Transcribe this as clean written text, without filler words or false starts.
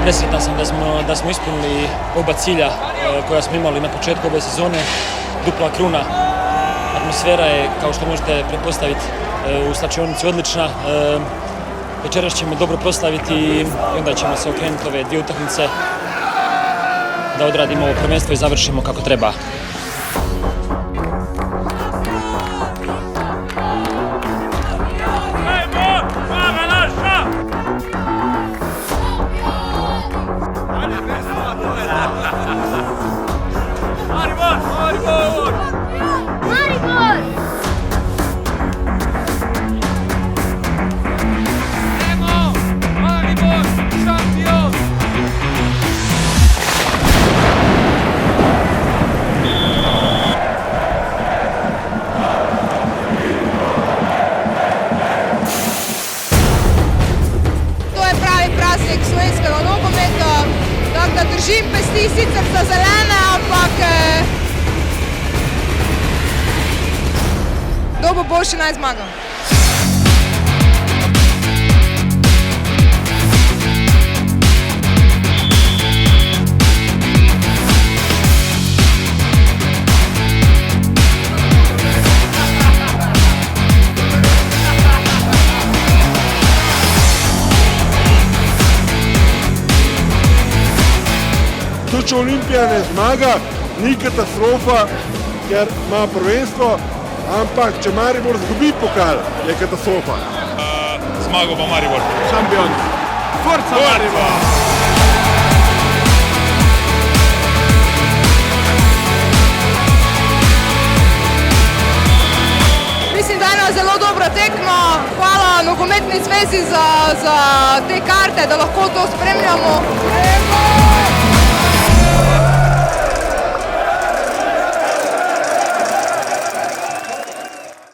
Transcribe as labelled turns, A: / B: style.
A: Presretan sam da smo ispunili oba cilja koja smo imali na početku ove sezone. Dupla kruna. Atmosfera je, kao što možete pretpostaviti, u slačionici odlična. Večeras ćemo dobro proslaviti i onda ćemo se okrenuti ove dvije utakmice da odradimo ovo prvenstvo i završimo kako treba.
B: Slovenskega nogometa, tako da držim pesti sicer za zelene, ampak kdo bo boljši, naj zmaga.
C: Če Olimpija ne zmaga, ni katastrofa, ker ima prvenstvo, ampak če Maribor zgubi pokal, je katastrofa.
D: Zmago pa Maribor.
C: Šampion. Forza Maribor!
B: Mislim, da je ena zelo dobra tekma. Hvala Nogometni zvezi za te karte, da lahko to spremljamo.